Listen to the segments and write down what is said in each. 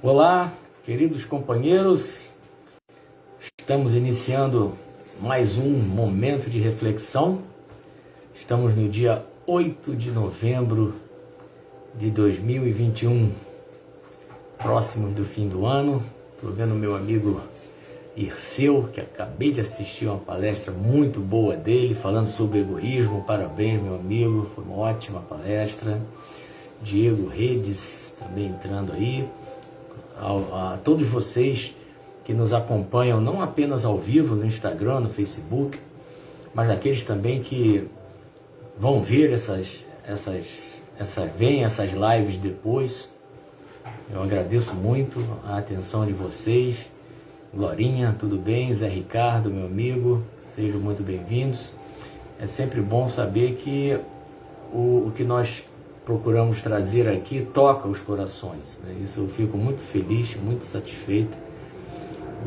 Olá, queridos companheiros, estamos iniciando mais um momento de reflexão. Estamos no dia 8 de novembro de 2021, próximos do fim do ano. Estou vendo meu amigo Irceu, que acabei de assistir uma palestra muito boa dele, falando sobre egoísmo. Parabéns, meu amigo, foi uma ótima palestra. Diego Redes também entrando aí. A todos vocês que nos acompanham, não apenas ao vivo no Instagram, no Facebook, mas aqueles também que vão ver essas lives depois. Eu agradeço muito a atenção de vocês. Glorinha, tudo bem? Zé Ricardo, meu amigo, sejam muito bem-vindos. É sempre bom saber que o que nós procuramos trazer aqui toca os corações, né? Isso eu fico muito feliz, muito satisfeito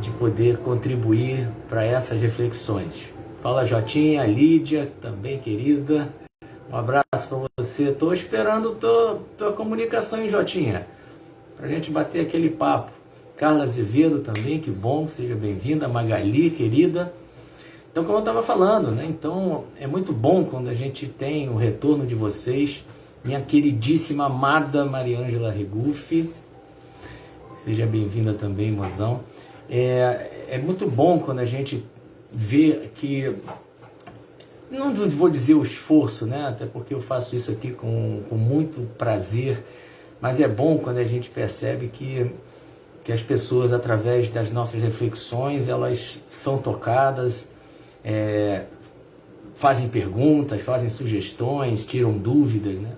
de poder contribuir para essas reflexões. Fala Jotinha, Lídia, também querida, um abraço para você. Estou esperando tua comunicação, hein, Jotinha, para a gente bater aquele papo. Carla Azevedo também, que bom, seja bem-vinda. Magali, querida. Então, como eu estava falando, né? Então é muito bom quando a gente tem o retorno de vocês. Minha queridíssima amada Mariângela Regufe, seja bem-vinda também, mozão. É muito bom quando a gente vê que, não vou dizer o esforço, né? Até porque eu faço isso aqui com muito prazer, mas é bom quando a gente percebe que as pessoas, através das nossas reflexões, elas são tocadas, fazem perguntas, fazem sugestões, tiram dúvidas, né?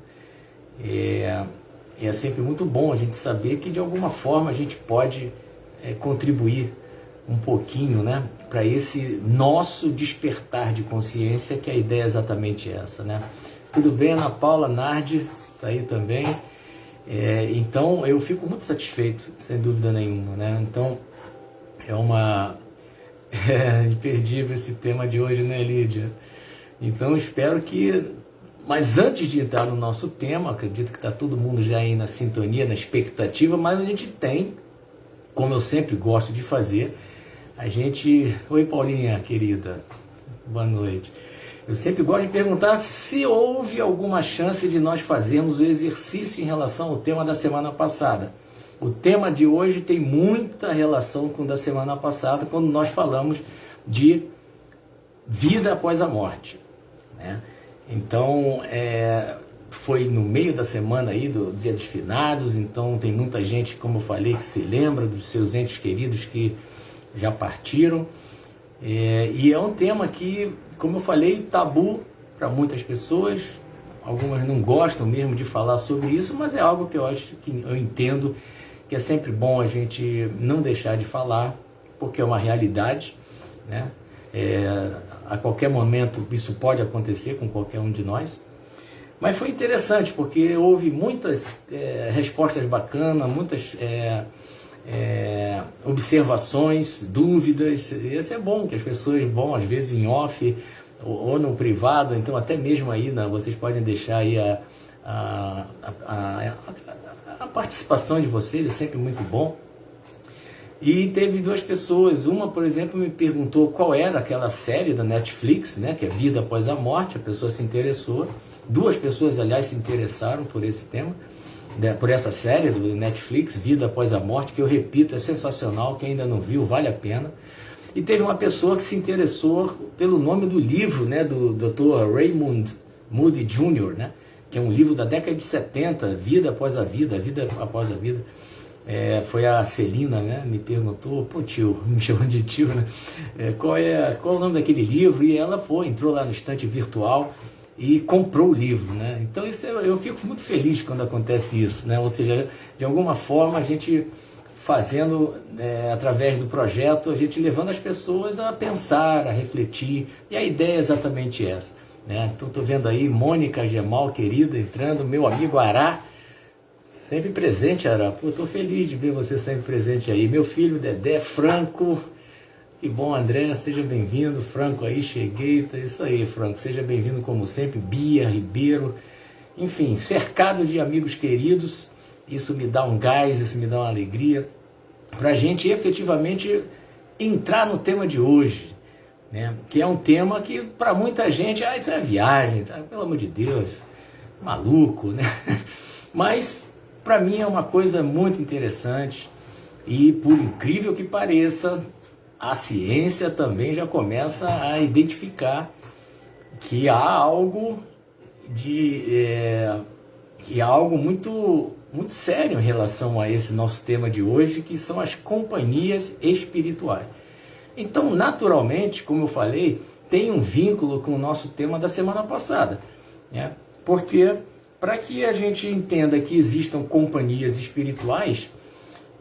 É sempre muito bom a gente saber que de alguma forma a gente pode contribuir um pouquinho, né, para esse nosso despertar de consciência, que a ideia é exatamente essa, né? Tudo bem, Ana Paula Nardi está aí também. Então eu fico muito satisfeito, sem dúvida nenhuma, né? Então é imperdível esse tema de hoje, né, Lídia? Então espero que... Mas antes de entrar no nosso tema, acredito que está todo mundo já aí na sintonia, na expectativa, mas a gente tem, como eu sempre gosto de fazer, Oi, Paulinha, querida, boa noite. Eu sempre gosto de perguntar se houve alguma chance de nós fazermos o exercício em relação ao tema da semana passada. O tema de hoje tem muita relação com o da semana passada, quando nós falamos de vida após a morte, né? Então, foi no meio da semana aí, do Dia dos Finados, então tem muita gente, como eu falei, que se lembra dos seus entes queridos que já partiram. E é um tema que, como eu falei, tabu para muitas pessoas. Algumas não gostam mesmo de falar sobre isso, mas é algo que eu entendo que é sempre bom a gente não deixar de falar, porque é uma realidade, né? A qualquer momento isso pode acontecer com qualquer um de nós. Mas foi interessante, porque houve muitas respostas bacanas, muitas observações, dúvidas. Isso é bom, que as pessoas vão, às vezes, em off ou no privado, então até mesmo aí, vocês podem deixar aí a participação de vocês, é sempre muito bom. E teve duas pessoas, uma, por exemplo, me perguntou qual era aquela série da Netflix, né, que é Vida Após a Morte. A pessoa se interessou, duas pessoas, aliás, se interessaram por esse tema, né, por essa série do Netflix, Vida Após a Morte, que eu repito, é sensacional, quem ainda não viu, vale a pena. E teve uma pessoa que se interessou pelo nome do livro, né, do Dr. Raymond Moody Jr., né, que é um livro da década de 70, Vida Após a Vida, Vida Após a Vida. Foi a Celina, né, me perguntou, pô tio, me chamando de tio, né, qual o nome daquele livro, e ela entrou lá no estante virtual e comprou o livro, né? Então eu fico muito feliz quando acontece isso, né? Ou seja, de alguma forma a gente fazendo, através do projeto, a gente levando as pessoas a pensar, a refletir, e a ideia é exatamente essa, né? Então estou vendo aí Mônica Gemal, querida, entrando, meu amigo Ará, sempre presente, Ará. Pô, estou feliz de ver você sempre presente aí. Meu filho Dedé, Franco, que bom, André, seja bem-vindo. Franco aí, cheguei, tá isso aí, Franco, seja bem-vindo como sempre. Bia Ribeiro, enfim, cercado de amigos queridos isso me dá um gás, isso me dá uma alegria, para a gente efetivamente entrar no tema de hoje, né? Que é um tema que para muita gente, isso é viagem, tá? Pelo amor de Deus, maluco, né? Mas para mim é uma coisa muito interessante e, por incrível que pareça, a ciência também já começa a identificar que há algo muito sério em relação a esse nosso tema de hoje, que são as companhias espirituais. Então, naturalmente, como eu falei, tem um vínculo com o nosso tema da semana passada, né? Porque para que a gente entenda que existam companhias espirituais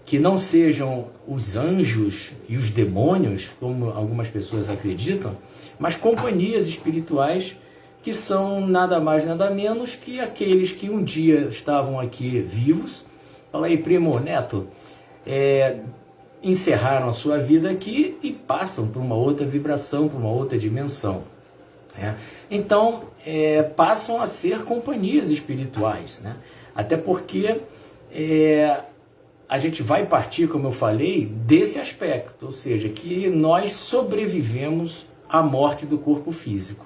que não sejam os anjos e os demônios, como algumas pessoas acreditam, mas companhias espirituais que são nada mais, nada menos que aqueles que um dia estavam aqui vivos. Fala aí, primo, neto, encerraram a sua vida aqui e passam para uma outra vibração, para uma outra dimensão, né? Então, passam a ser companhias espirituais, né? Até porque a gente vai partir, como eu falei, desse aspecto, ou seja, que nós sobrevivemos à morte do corpo físico,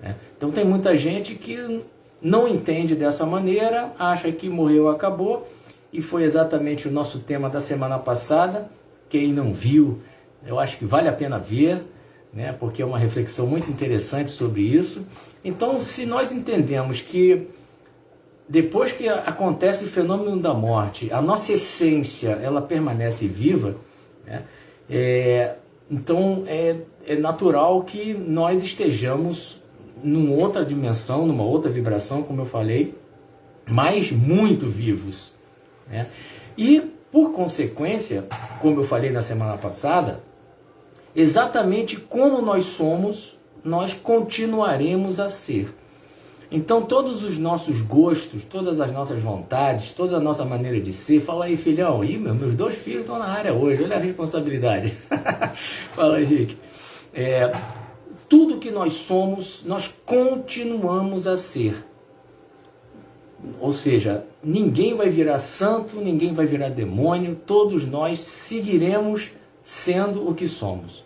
né? Então tem muita gente que não entende dessa maneira, acha que morreu, acabou, e foi exatamente o nosso tema da semana passada. Quem não viu, eu acho que vale a pena ver, né? Porque é uma reflexão muito interessante sobre isso. Então, se nós entendemos que depois que acontece o fenômeno da morte, a nossa essência ela permanece viva, né? Então é natural que nós estejamos numa outra dimensão, numa outra vibração, como eu falei, mas muito vivos, né? E, por consequência, como eu falei na semana passada, exatamente como nós somos, nós continuaremos a ser. Então, todos os nossos gostos, todas as nossas vontades, toda a nossa maneira de ser, fala aí, filhão, meus 2 filhos estão na área hoje, olha a responsabilidade. Fala aí, Henrique. Tudo que nós somos, nós continuamos a ser. Ou seja, ninguém vai virar santo, ninguém vai virar demônio, todos nós seguiremos sendo o que somos.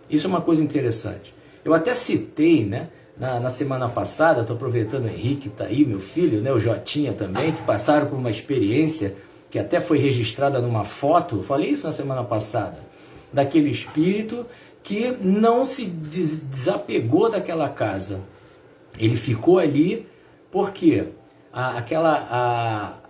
Isso é uma coisa interessante. Eu até citei, né, na semana passada, estou aproveitando o Henrique, está aí, meu filho, né, o Jotinha também, que passaram por uma experiência que até foi registrada numa foto, eu falei isso na semana passada, daquele espírito que não se desapegou daquela casa. Ele ficou ali porque aquela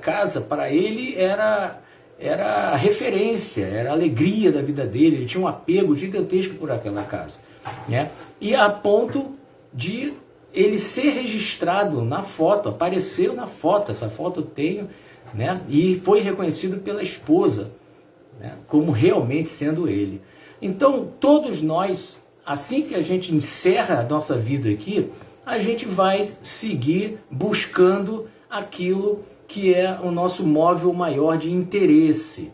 casa para ele era a referência, era a alegria da vida dele, ele tinha um apego gigantesco por aquela casa, né? E a ponto de ele ser registrado na foto, apareceu na foto, essa foto eu tenho, né? E foi reconhecido pela esposa, né, como realmente sendo ele. Então, todos nós, assim que a gente encerra a nossa vida aqui, a gente vai seguir buscando aquilo que é o nosso móvel maior de interesse.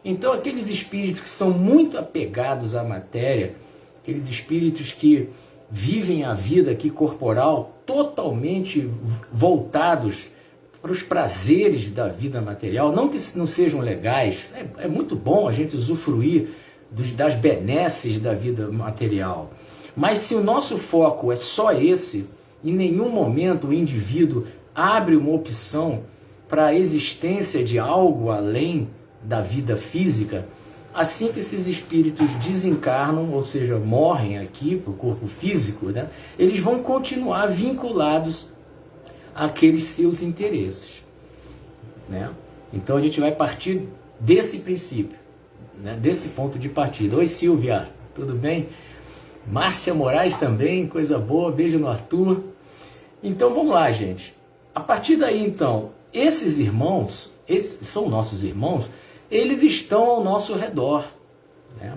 Então, aqueles espíritos que são muito apegados à matéria, aqueles espíritos que vivem a vida aqui corporal totalmente voltados para os prazeres da vida material, não que não sejam legais, é muito bom a gente usufruir das benesses da vida material. Mas se o nosso foco é só esse, em nenhum momento o indivíduo abre uma opção para a existência de algo além da vida física, assim que esses espíritos desencarnam, ou seja, morrem aqui para o corpo físico, né, eles vão continuar vinculados àqueles seus interesses, né? Então a gente vai partir desse princípio, né, desse ponto de partida. Oi, Silvia, tudo bem? Márcia Moraes também, coisa boa, beijo no Arthur. Então vamos lá, gente. A partir daí, então, esses irmãos, esses são nossos irmãos, eles estão ao nosso redor, né?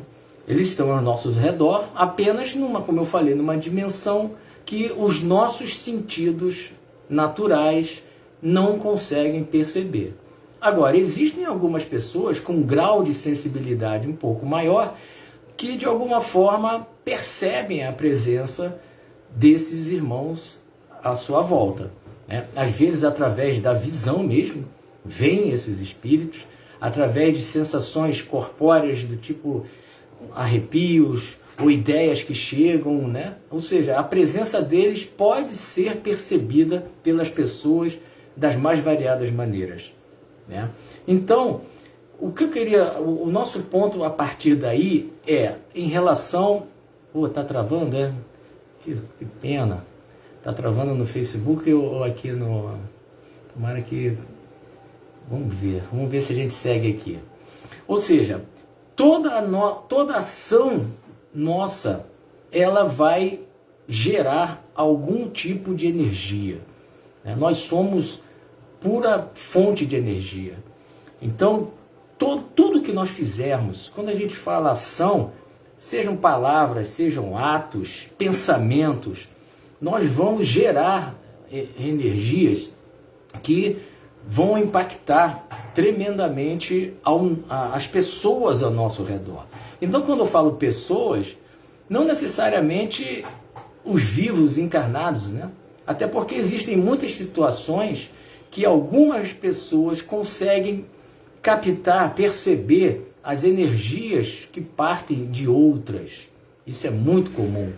Eles estão ao nosso redor apenas como eu falei, numa dimensão que os nossos sentidos naturais não conseguem perceber. Agora, existem algumas pessoas com um grau de sensibilidade um pouco maior que, de alguma forma, percebem a presença desses irmãos à sua volta. né? Às vezes através da visão mesmo, vêm esses espíritos, através de sensações corpóreas do tipo arrepios ou ideias que chegam, né? Ou seja, a presença deles pode ser percebida pelas pessoas das mais variadas maneiras, né? Então, o que eu queria, o nosso ponto a partir daí é em relação... Pô, tá travando, é? Que pena. Tá travando no Facebook ou aqui no... Tomara que... Vamos ver se a gente segue aqui. Ou seja, toda ação nossa, ela vai gerar algum tipo de energia, né? Nós somos pura fonte de energia. Então, tudo que nós fizermos, quando a gente fala ação, sejam palavras, sejam atos, pensamentos, nós vamos gerar energias que vão impactar tremendamente as pessoas ao nosso redor. Então, quando eu falo pessoas, não necessariamente os vivos encarnados, né? Até porque existem muitas situações que algumas pessoas conseguem captar, perceber as energias que partem de outras. Isso é muito comum,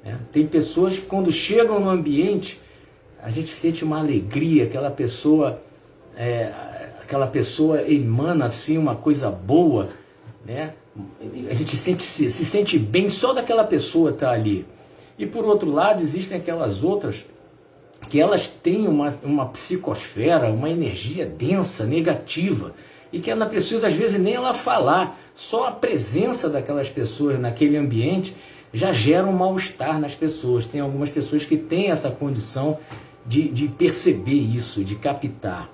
né? Tem pessoas que quando chegam no ambiente, a gente sente uma alegria, aquela pessoa emana assim uma coisa boa, né? A gente se sente bem só daquela pessoa estar ali. E por outro lado, existem aquelas outras que elas têm uma psicosfera, uma energia densa, negativa, e que ela precisa, às vezes, nem ela falar, só a presença daquelas pessoas naquele ambiente já gera um mal-estar nas pessoas. Tem algumas pessoas que têm essa condição de perceber isso, de captar.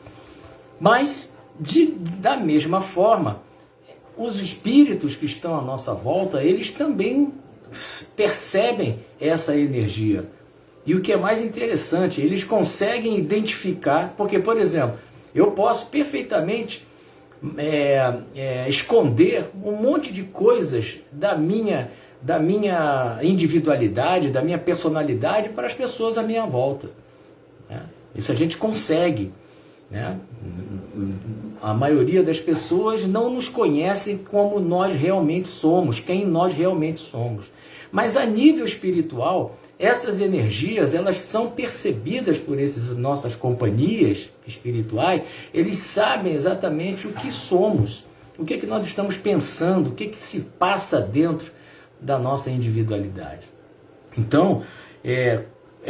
Mas, da mesma forma, os espíritos que estão à nossa volta, eles também percebem essa energia. E o que é mais interessante, eles conseguem identificar, porque, por exemplo, eu posso perfeitamente esconder um monte de coisas da minha individualidade, da minha personalidade para as pessoas à minha volta, né? Isso a gente consegue, né? A maioria das pessoas não nos conhecem como nós realmente somos, quem nós realmente somos. Mas a nível espiritual, essas energias, elas são percebidas por essas nossas companhias espirituais. Eles sabem exatamente o que somos, o que nós estamos pensando, o que se passa dentro da nossa individualidade. Então, é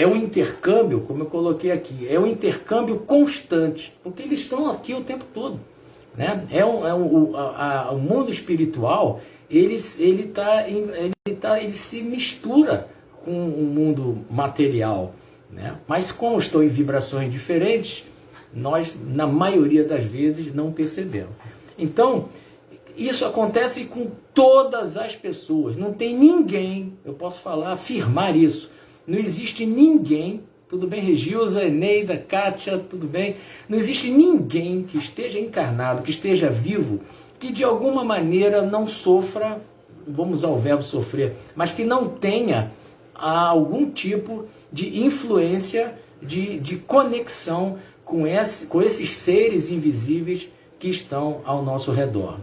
um intercâmbio, como eu coloquei aqui, é um intercâmbio constante, porque eles estão aqui o tempo todo, né? O mundo espiritual, ele se mistura com o mundo material, né? Mas como estão em vibrações diferentes, nós, na maioria das vezes, não percebemos. Então, isso acontece com todas as pessoas. Não tem ninguém, eu posso afirmar isso, não existe ninguém, tudo bem, Regilza, Eneida, Kátia, tudo bem? Não existe ninguém que esteja encarnado, que esteja vivo, que de alguma maneira não sofra, vamos usar o verbo sofrer, mas que não tenha algum tipo de influência, de conexão com esses seres invisíveis que estão ao nosso redor.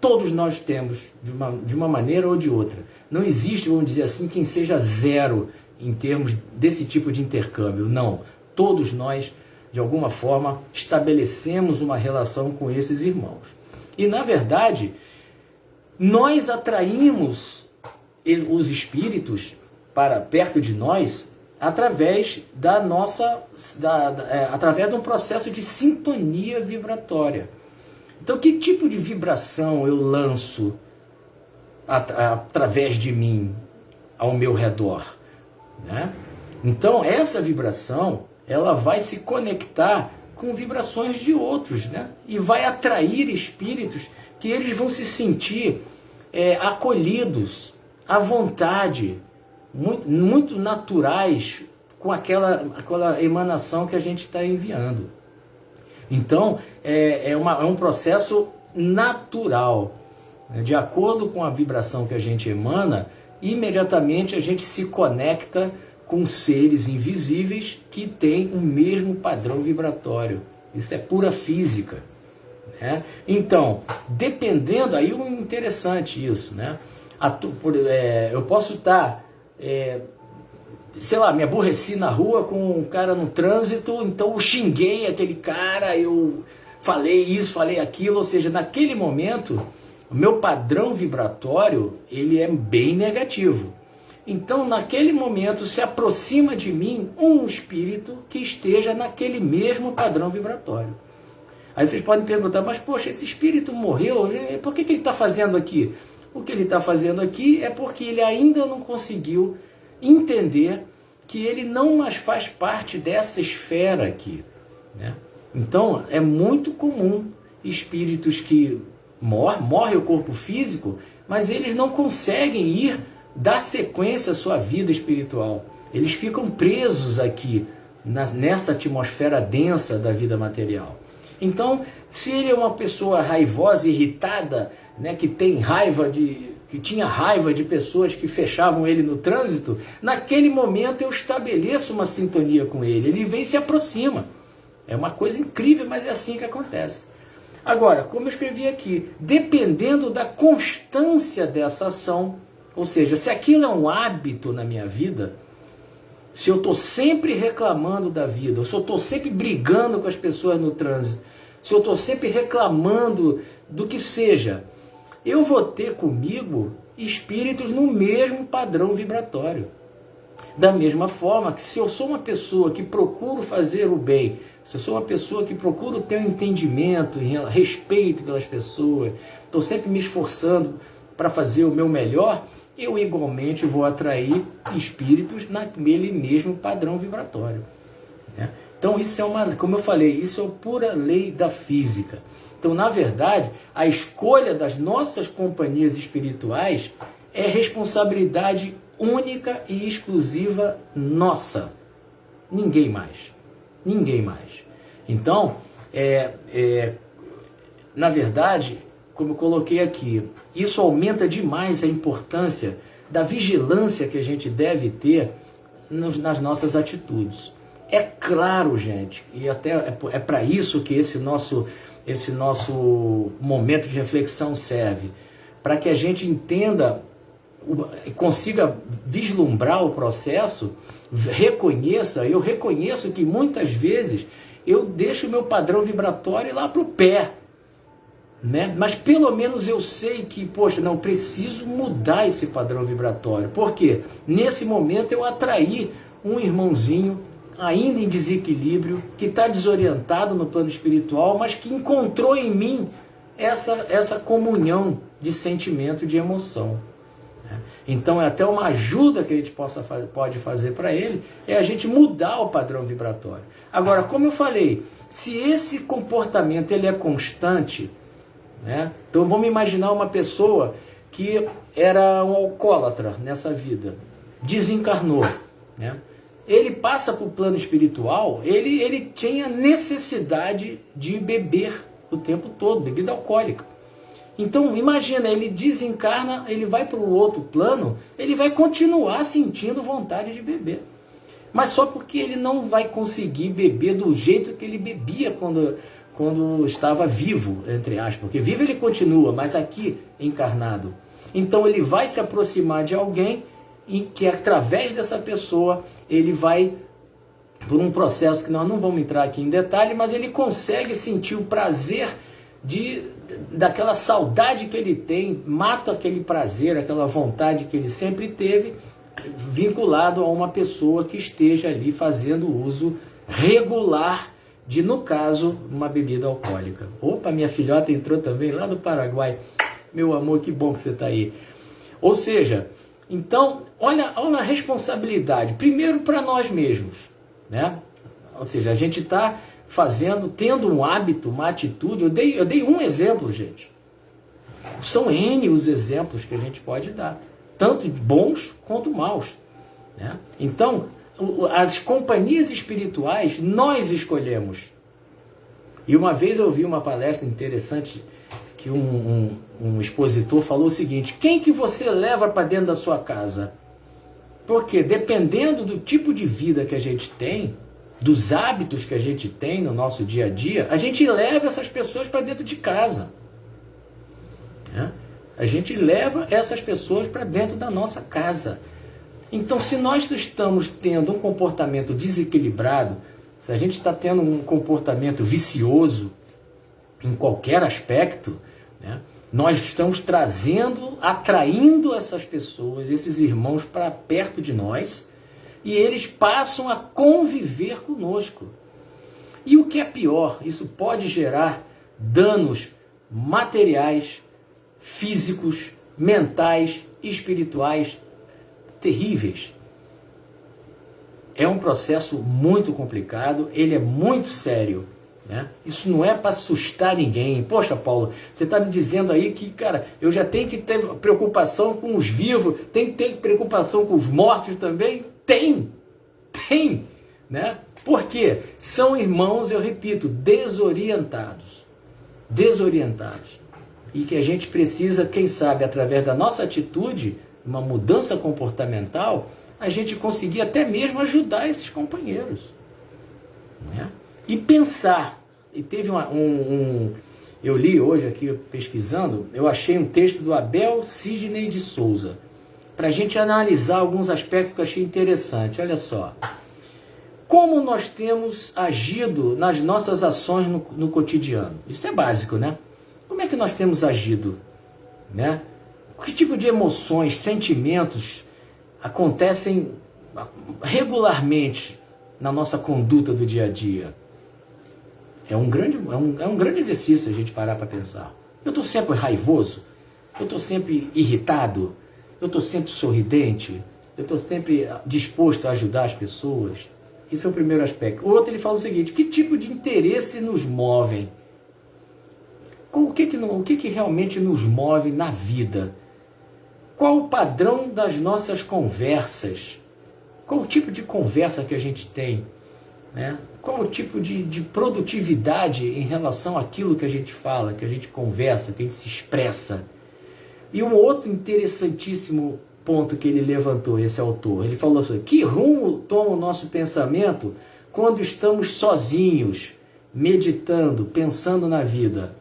Todos nós temos, de uma maneira ou de outra. Não existe, vamos dizer assim, quem seja zero em termos desse tipo de intercâmbio. Não. Todos nós, de alguma forma, estabelecemos uma relação com esses irmãos. E, na verdade, nós atraímos os espíritos para perto de nós através através de um processo de sintonia vibratória. Então, que tipo de vibração eu lanço através de mim, ao meu redor, né? Então, essa vibração, ela vai se conectar com vibrações de outros, né? E vai atrair espíritos que eles vão se sentir acolhidos, à vontade, muito naturais com aquela emanação que a gente está enviando. Então, é um processo natural, né? De acordo com a vibração que a gente emana, imediatamente a gente se conecta com seres invisíveis que têm o mesmo padrão vibratório. Isso é pura física, né? Então, dependendo, aí é interessante isso, né? Eu posso estar, sei lá, me aborreci na rua com um cara no trânsito, então eu xinguei aquele cara, eu falei isso, falei aquilo, ou seja, naquele momento, o meu padrão vibratório, ele é bem negativo. Então, naquele momento, se aproxima de mim um espírito que esteja naquele mesmo padrão vibratório. Aí vocês podem perguntar, mas poxa, esse espírito morreu, por que ele está fazendo aqui? O que ele está fazendo aqui é porque ele ainda não conseguiu entender que ele não mais faz parte dessa esfera aqui, né? Então, é muito comum espíritos que morrem o corpo físico, mas eles não conseguem ir dar sequência à sua vida espiritual. Eles ficam presos aqui, nessa atmosfera densa da vida material. Então, se ele é uma pessoa raivosa, irritada, né, que tinha raiva de pessoas que fechavam ele no trânsito, naquele momento eu estabeleço uma sintonia com ele. Ele vem e se aproxima. É uma coisa incrível, mas é assim que acontece. Agora, como eu escrevi aqui, dependendo da constância dessa ação, ou seja, se aquilo é um hábito na minha vida, se eu estou sempre reclamando da vida, ou se eu estou sempre brigando com as pessoas no trânsito, se eu estou sempre reclamando do que seja, eu vou ter comigo espíritos no mesmo padrão vibratório. Da mesma forma que se eu sou uma pessoa que procuro fazer o bem, se eu sou uma pessoa que procuro ter um entendimento, respeito pelas pessoas, estou sempre me esforçando para fazer o meu melhor, eu igualmente vou atrair espíritos naquele mesmo padrão vibratório, né? Então isso é como eu falei, isso é pura lei da física. Então, na verdade, a escolha das nossas companhias espirituais é responsabilidade única e exclusiva nossa. Ninguém mais. Ninguém mais. Então, na verdade, como eu coloquei aqui, isso aumenta demais a importância da vigilância que a gente deve ter nas nossas atitudes. É claro, gente, e até é para isso que esse nosso momento de reflexão serve, para que a gente entenda e consiga vislumbrar o processo, eu reconheço que muitas vezes eu deixo o meu padrão vibratório lá para o pé, né? Mas pelo menos eu sei que, poxa, não preciso mudar esse padrão vibratório, porque nesse momento eu atraí um irmãozinho ainda em desequilíbrio, que está desorientado no plano espiritual, mas que encontrou em mim essa comunhão de sentimento e de emoção. Então é até uma ajuda que a gente pode fazer para ele, é a gente mudar o padrão vibratório. Agora, como eu falei, se esse comportamento ele é constante, né? Então vamos imaginar uma pessoa que era um alcoólatra nessa vida, desencarnou, né? Ele passa para o plano espiritual, ele tinha necessidade de beber o tempo todo, bebida alcoólica. Então, imagina, ele desencarna, ele vai para o outro plano, ele vai continuar sentindo vontade de beber. Mas só porque ele não vai conseguir beber do jeito que ele bebia quando estava vivo, entre aspas. Porque vivo ele continua, mas aqui encarnado. Então, ele vai se aproximar de alguém e que através dessa pessoa ele vai por um processo que nós não vamos entrar aqui em detalhe, mas ele consegue sentir o prazer daquela saudade que ele tem, mata aquele prazer, aquela vontade que ele sempre teve, vinculado a uma pessoa que esteja ali fazendo uso regular de, no caso, uma bebida alcoólica. Opa, minha filhota entrou também lá do Paraguai. Meu amor, que bom que você está aí. Ou seja, então, olha a responsabilidade, primeiro para nós mesmos, né? Ou seja, a gente está tendo um hábito, uma atitude. Eu dei um exemplo, gente. São N os exemplos que a gente pode dar, tanto bons quanto maus, né? Então, as companhias espirituais nós escolhemos. E uma vez eu vi uma palestra interessante que um expositor falou o seguinte: quem que você leva para dentro da sua casa? Porque dependendo do tipo de vida que a gente tem, dos hábitos que a gente tem no nosso dia a dia, a gente leva essas pessoas para dentro de casa. Né? A gente leva essas pessoas para dentro da nossa casa. Então, se nós estamos tendo um comportamento desequilibrado, se a gente está tendo um comportamento vicioso em qualquer aspecto, né, nós estamos atraindo essas pessoas, esses irmãos para perto de nós, e eles passam a conviver conosco. E o que é pior, isso pode gerar danos materiais, físicos, mentais, espirituais, terríveis. É um processo muito complicado, ele é muito sério, né? Isso não é para assustar ninguém. Poxa, Paulo, você está me dizendo aí que, cara, eu já tenho que ter preocupação com os vivos, tem que ter preocupação com os mortos também? Tem, né? Por quê? São irmãos, eu repito, desorientados. E que a gente precisa, quem sabe, através da nossa atitude, uma mudança comportamental, a gente conseguir até mesmo ajudar esses companheiros. Né? E pensar. E teve eu li hoje aqui, pesquisando, eu achei um texto do Abel Sidney de Souza, para a gente analisar alguns aspectos que eu achei interessante. Olha só. Como nós temos agido nas nossas ações no cotidiano? Isso é básico, né? Como é que nós temos agido? Né? Que tipo de emoções, sentimentos acontecem regularmente na nossa conduta do dia a dia? É um grande exercício a gente parar para pensar. Eu estou sempre raivoso? Eu estou sempre irritado? Eu estou sempre sorridente? Eu estou sempre disposto a ajudar as pessoas? Esse é o primeiro aspecto. O outro, ele fala o seguinte: que tipo de interesse nos movem? O que realmente nos move na vida? Qual o padrão das nossas conversas? Qual o tipo de conversa que a gente tem? Né? Qual o tipo de produtividade em relação àquilo que a gente fala, que a gente conversa, que a gente se expressa? E um outro interessantíssimo ponto que ele levantou, esse autor, ele falou assim: que rumo toma o nosso pensamento quando estamos sozinhos, meditando, pensando na vida?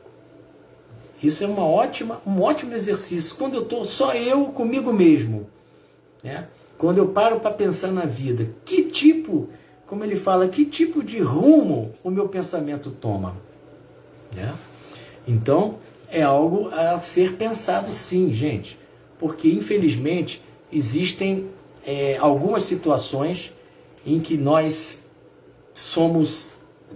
Isso é um ótimo exercício. Quando eu estou só eu comigo mesmo, né? Quando eu paro para pensar na vida, como ele fala, que tipo de rumo o meu pensamento toma? Né? Então, é algo a ser pensado sim, gente. Porque, infelizmente, existem algumas situações em que nós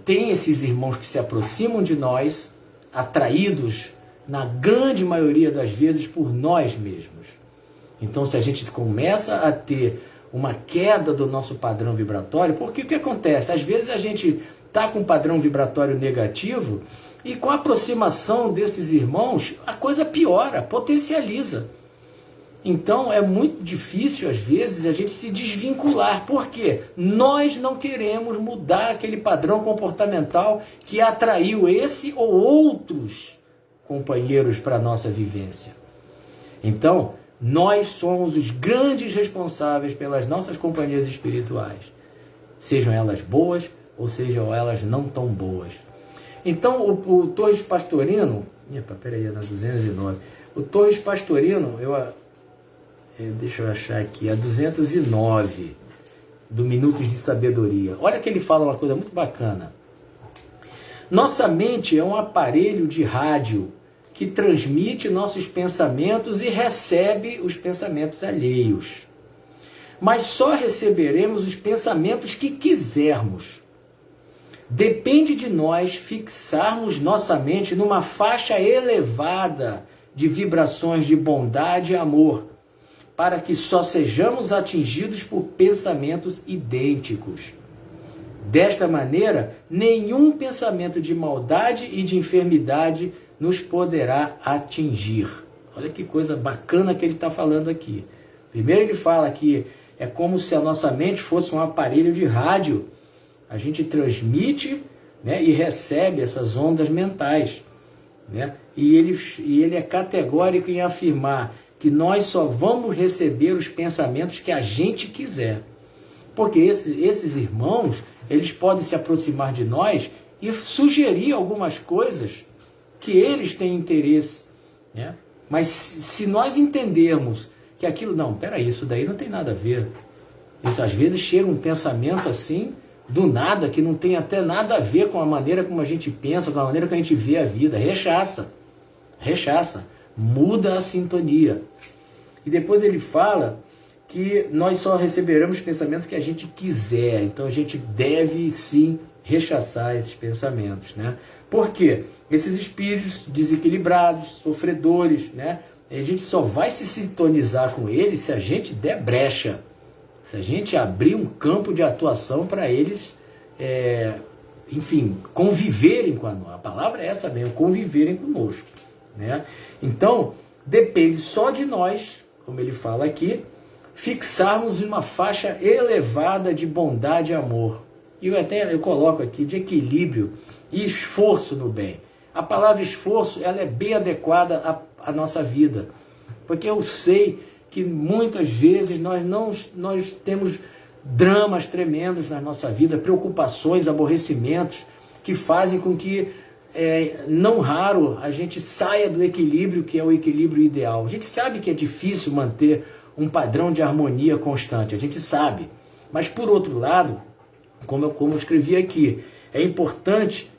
tem esses irmãos que se aproximam de nós, atraídos, na grande maioria das vezes, por nós mesmos. Então, se a gente começa a ter uma queda do nosso padrão vibratório, porque o que acontece? Às vezes a gente está com um padrão vibratório negativo e com a aproximação desses irmãos, a coisa piora, potencializa. Então, é muito difícil, às vezes, a gente se desvincular. Por quê? Nós não queremos mudar aquele padrão comportamental que atraiu esse ou outros companheiros para a nossa vivência. Então, nós somos os grandes responsáveis pelas nossas companhias espirituais, sejam elas boas ou sejam elas não tão boas. Então, o Torres Pastorino, peraí, na 209, o Torres Pastorino, deixa eu achar aqui, a 209 do Minutos de Sabedoria. Olha que ele fala uma coisa muito bacana. Nossa mente é um aparelho de rádio que transmite nossos pensamentos e recebe os pensamentos alheios. Mas só receberemos os pensamentos que quisermos. Depende de nós fixarmos nossa mente numa faixa elevada de vibrações de bondade e amor, para que só sejamos atingidos por pensamentos idênticos. Desta maneira, nenhum pensamento de maldade e de enfermidade nos poderá atingir. Olha que coisa bacana que ele está falando aqui. Primeiro ele fala que é como se a nossa mente fosse um aparelho de rádio. A gente transmite, né, e recebe essas ondas mentais. Né? E ele é categórico em afirmar que nós só vamos receber os pensamentos que a gente quiser. Porque esses irmãos, eles podem se aproximar de nós e sugerir algumas coisas que eles têm interesse, né? Mas se nós entendermos que aquilo, não, peraí, isso daí não tem nada a ver. Isso, às vezes chega um pensamento assim, do nada, que não tem até nada a ver com a maneira como a gente pensa, com a maneira que a gente vê a vida. Rechaça, muda a sintonia. E depois ele fala que nós só receberemos pensamentos que a gente quiser. Então a gente deve sim rechaçar esses pensamentos, né? Por quê? Esses espíritos desequilibrados, sofredores, né? A gente só vai se sintonizar com eles se a gente der brecha, se a gente abrir um campo de atuação para eles, enfim, conviverem com a palavra é essa mesmo, conviverem conosco, né? Então, depende só de nós, como ele fala aqui, fixarmos uma faixa elevada de bondade e amor. E eu coloco aqui de equilíbrio e esforço no bem. A palavra esforço, ela é bem adequada à nossa vida, porque eu sei que muitas vezes nós temos dramas tremendos na nossa vida, preocupações, aborrecimentos, que fazem com que, não raro, a gente saia do equilíbrio, que é o equilíbrio ideal. A gente sabe que é difícil manter um padrão de harmonia constante, a gente sabe. Mas, por outro lado, como eu escrevi aqui, é importante,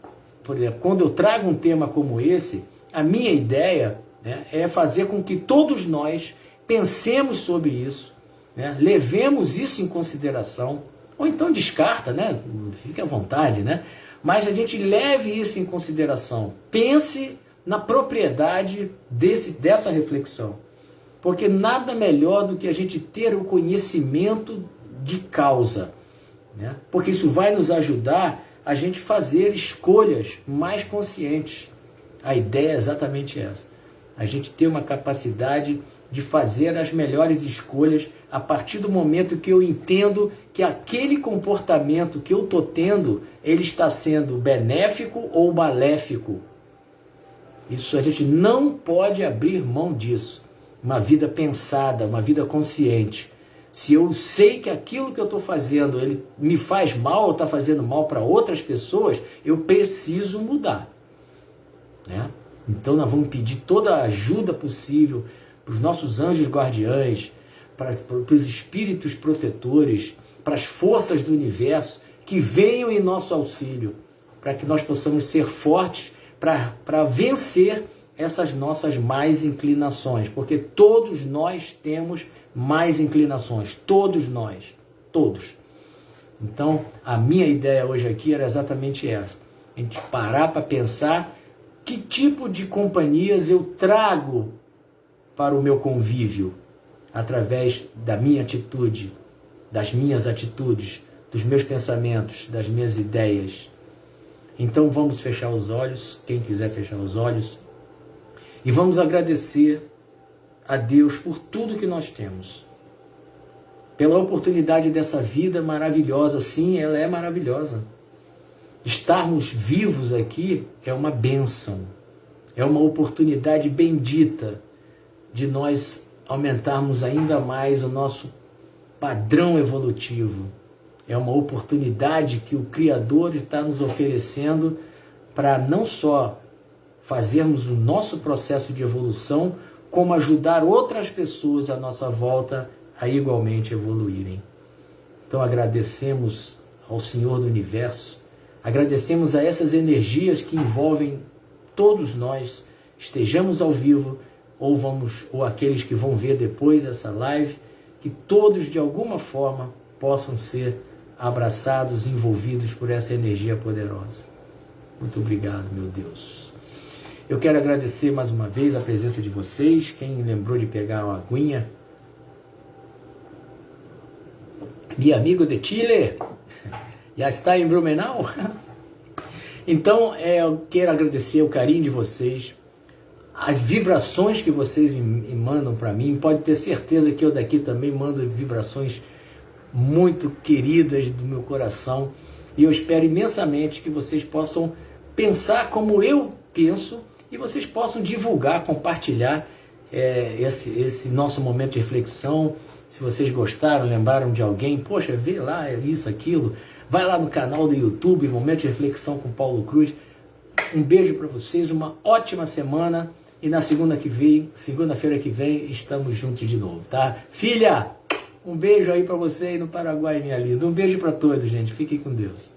por exemplo, quando eu trago um tema como esse, a minha ideia, né, é fazer com que todos nós pensemos sobre isso, né, levemos isso em consideração, ou então descarta, né, fique à vontade, né, mas a gente leve isso em consideração, pense na propriedade dessa reflexão, porque nada melhor do que a gente ter o conhecimento de causa, né, porque isso vai nos ajudar a gente fazer escolhas mais conscientes. A ideia é exatamente essa. A gente ter uma capacidade de fazer as melhores escolhas a partir do momento que eu entendo que aquele comportamento que eu estou tendo, ele está sendo benéfico ou maléfico. Isso a gente não pode abrir mão disso. Uma vida pensada, uma vida consciente. Se eu sei que aquilo que eu estou fazendo, ele me faz mal ou está fazendo mal para outras pessoas, eu preciso mudar, né? Então nós vamos pedir toda a ajuda possível para os nossos anjos guardiães, para os espíritos protetores, para as forças do universo, que venham em nosso auxílio, para que nós possamos ser fortes para vencer essas nossas más inclinações, porque todos nós temos mais inclinações, todos nós, todos. Então, a minha ideia hoje aqui era exatamente essa, a gente parar para pensar que tipo de companhias eu trago para o meu convívio, através da minha atitude, das minhas atitudes, dos meus pensamentos, das minhas ideias. Então vamos fechar os olhos, quem quiser fechar os olhos, e vamos agradecer a Deus por tudo que nós temos, pela oportunidade dessa vida maravilhosa. Sim, ela é maravilhosa. Estarmos vivos aqui é uma bênção, é uma oportunidade bendita de nós aumentarmos ainda mais o nosso padrão evolutivo. É uma oportunidade que o Criador está nos oferecendo para não só fazermos o nosso processo de evolução, como ajudar outras pessoas à nossa volta a igualmente evoluírem. Então agradecemos ao Senhor do Universo, agradecemos a essas energias que envolvem todos nós, estejamos ao vivo ou aqueles que vão ver depois essa live, que todos de alguma forma possam ser abraçados, envolvidos por essa energia poderosa. Muito obrigado, meu Deus. Eu quero agradecer mais uma vez a presença de vocês. Quem lembrou de pegar uma aguinha? Meu amigo de Chile, já está em Blumenau? Então, eu quero agradecer o carinho de vocês, as vibrações que vocês mandam para mim. Pode ter certeza que eu daqui também mando vibrações muito queridas do meu coração. E eu espero imensamente que vocês possam pensar como eu penso, e vocês possam divulgar, compartilhar esse nosso momento de reflexão. Se vocês gostaram, lembraram de alguém, poxa, vê lá isso, aquilo, vai lá no canal do YouTube, Momento de Reflexão com Paulo Cruz. Um beijo para vocês, uma ótima semana, e na segunda-feira que vem, estamos juntos de novo, tá? Filha, um beijo aí para você aí no Paraguai, minha linda. Um beijo para todos, gente. Fiquem com Deus.